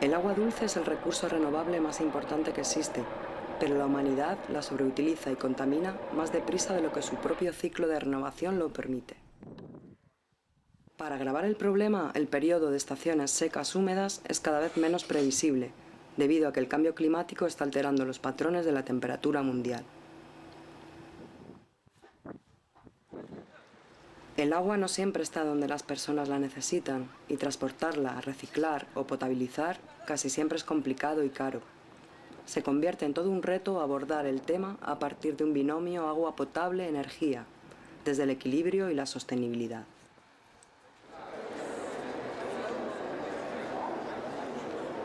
El agua dulce es el recurso renovable más importante que existe, pero la humanidad la sobreutiliza y contamina más deprisa de lo que su propio ciclo de renovación lo permite. Para agravar el problema, el periodo de estaciones secas húmedas es cada vez menos previsible, debido a que el cambio climático está alterando los patrones de la temperatura mundial. El agua no siempre está donde las personas la necesitan, y transportarla, reciclar o potabilizar casi siempre es complicado y caro. Se convierte en todo un reto abordar el tema a partir de un binomio agua potable-energía, desde el equilibrio y la sostenibilidad.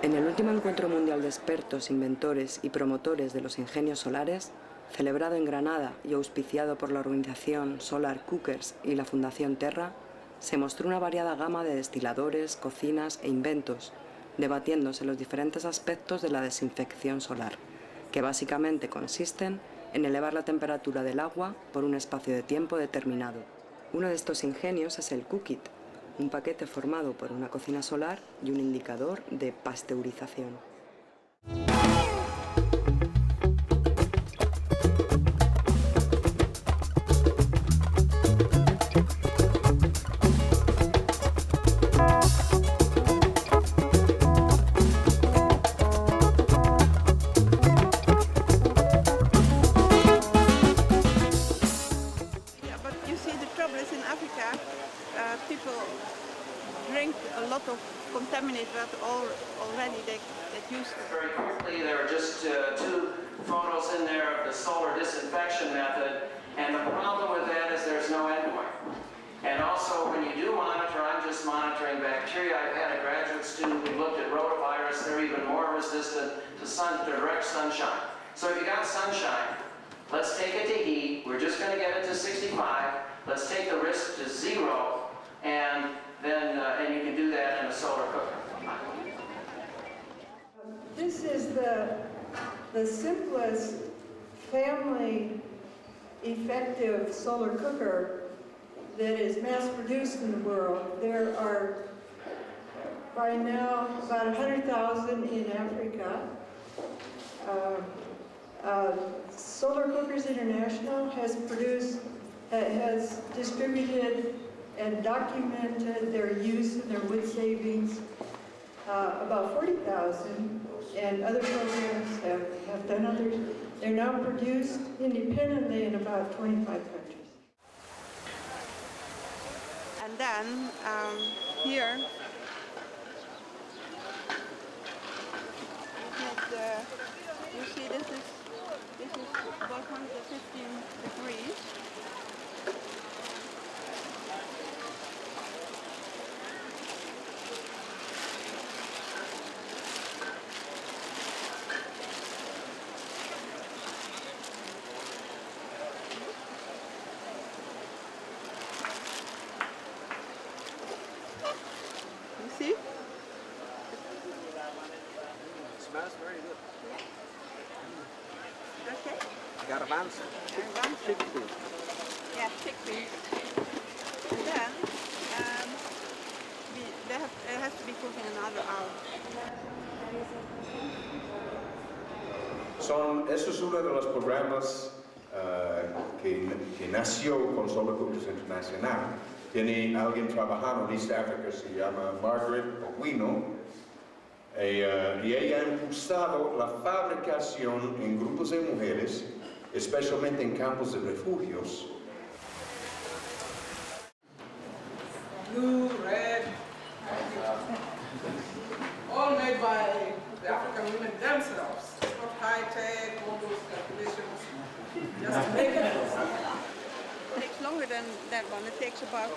En el último encuentro mundial de expertos, inventores y promotores de los ingenios solares, celebrado en Granada y auspiciado por la organización Solar Cookers y la Fundación Terra, se mostró una variada gama de destiladores, cocinas e inventos, debatiéndose los diferentes aspectos de la desinfección solar, que básicamente consisten en elevar la temperatura del agua por un espacio de tiempo determinado. Uno de estos ingenios es el Cookit, un paquete formado por una cocina solar y un indicador de pasteurización. Drink a lot of contaminated water already they get used to. Very quickly, there are just two photos in there of the solar disinfection method, and the problem with that is there's no endpoint. And also, when you do monitor, I'm just monitoring bacteria. I've had a graduate student, we looked at rotavirus, they're even more resistant to direct sunshine. So if you got sunshine, let's take it to heat, we're just going to get it to 65, let's take the risk to 0, and then and you can do that in a solar cooker. This is the simplest family effective solar cooker that is mass produced in the world. There are by now about 100,000 in Africa. Solar Cookers International has distributed and documented their use and their wood savings, about 40,000, and other programs have done others. They're now produced independently in about 25 countries. And then here, you see this is 115 degrees. See? It smells very good. Okay. Garbanzo. Chickpea. Yeah, chickpea. And then it has to be cooked in another hour. Eso es uno de los programas que nació con Solar Cookers Internacional. Tiene alguien trabajando en East Africa, se llama Margaret Oquino, y ella ha impulsado la fabricación en grupos de mujeres, especialmente en campos de refugios. Blue, red, all made by the African women themselves. It's not high-tech, all those calculations, just to make it. It takes longer than that one. It takes about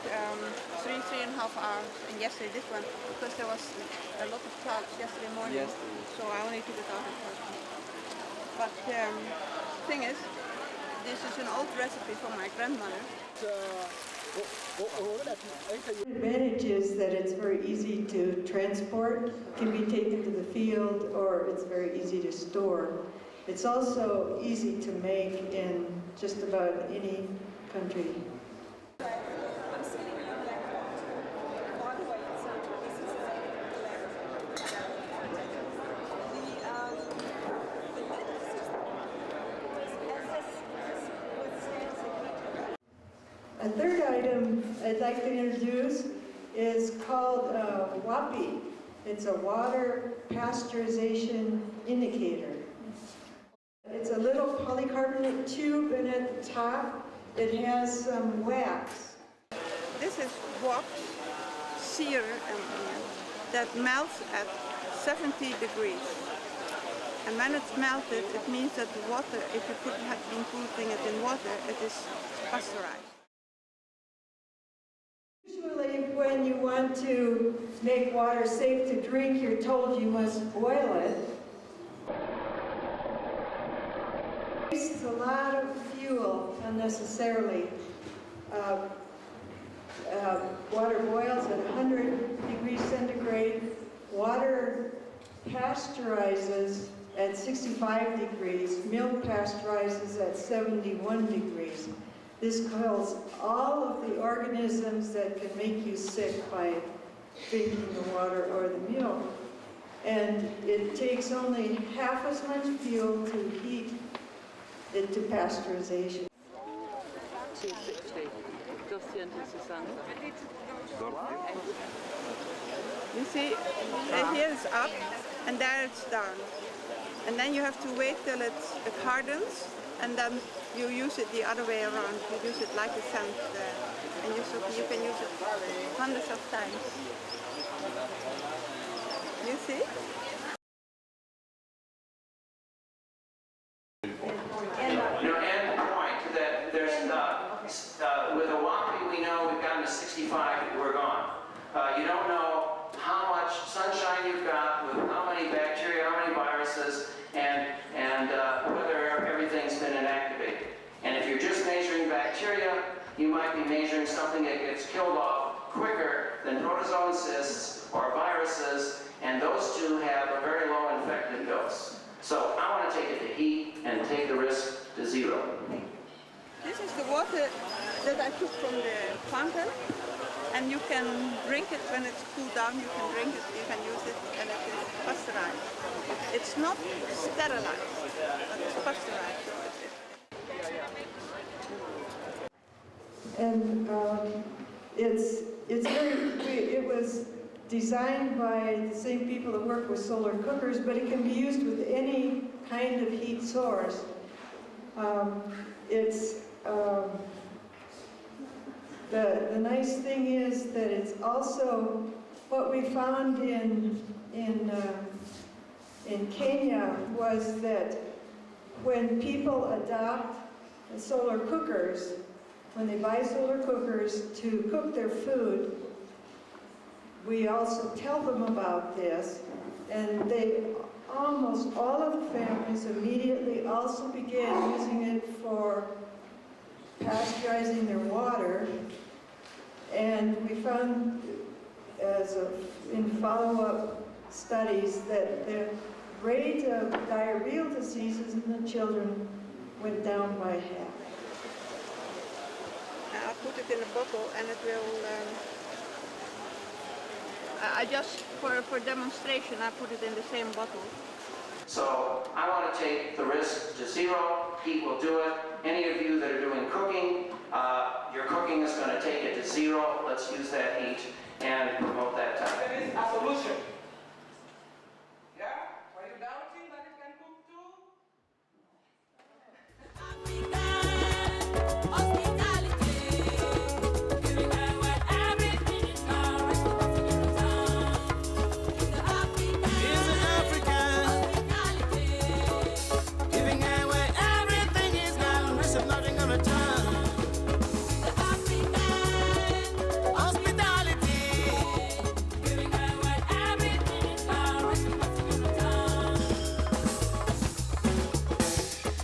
3.5 hours. And yesterday this one, because there was a lot of clouds yesterday morning, so I only took it out at first. But the thing is, this is an old recipe from my grandmother. The advantage is that it's very easy to transport, can be taken to the field, or it's very easy to store. It's also easy to make in just about any country. A third item I'd like to introduce is called WAPI. It's a water pasteurization indicator. It's a little polycarbonate tube, and at the top it has some wax. This is wax sear that melts at 70 degrees. And when it's melted, it means that the water, if you have been putting it in water, it is pasteurized. Usually when you want to make water safe to drink, you're told you must boil it. It wastes a lot of fuel unnecessarily. Water boils at 100 degrees centigrade. Water pasteurizes at 65 degrees. Milk pasteurizes at 71 degrees. This kills all of the organisms that can make you sick by drinking the water or the milk. And it takes only half as much fuel to heat it to pasteurization. 260, 260. You see, here it's up and there it's down. And then you have to wait till it hardens, and then you use it the other way around. You use it like a sand there. And you can use it hundreds of times. You see? And point that there's, with a WAPI we know we've gotten to 65, we're gone. You don't know how much sunshine you've got, with how many bacteria, how many viruses, and whether everything's been inactivated. And if you're just measuring bacteria, you might be measuring something that gets killed off quicker than protozoan cysts or viruses, and those two have a very low infected dose. So I want to take it to heat and take the risk to zero. This is the water that I took from the fountain, and you can drink it when it's cooled down. You can drink it, you can use it, and it is pasteurized. It's not sterilized, but it's pasteurized. And it was designed by the same people that work with solar cookers, but it can be used with any kind of heat source. The nice thing is that it's also what we found in Kenya was that when people adopt solar cookers, when they buy solar cookers to cook their food, we also tell them about this, and almost all of the families immediately also began using it for pasteurizing their water. And we found, in follow-up studies, that the rate of diarrheal diseases in the children went down by half. I'll put it in a bottle, and it will. I just for demonstration, I put it in the same bottle. So I want to take the risk to zero. Heat will do it. Any of you that are doing cooking, your cooking is going to take it to zero. Let's use that heat and promote that time. There is a solution. Yeah? Are you doubting that it can cook too?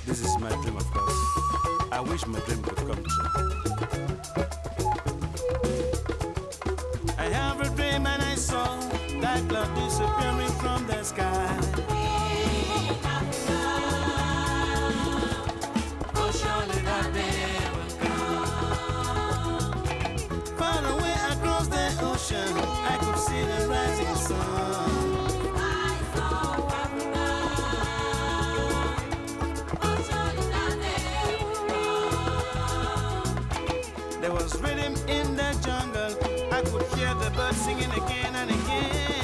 This is my dream, of course. I wish my dream could come true. I have a dream and I saw that cloud disappearing from the sky. Oh, surely that day will come. Far away across the ocean, I could see the rising sun. The There was rhythm in the jungle. I could hear the birds singing again and again.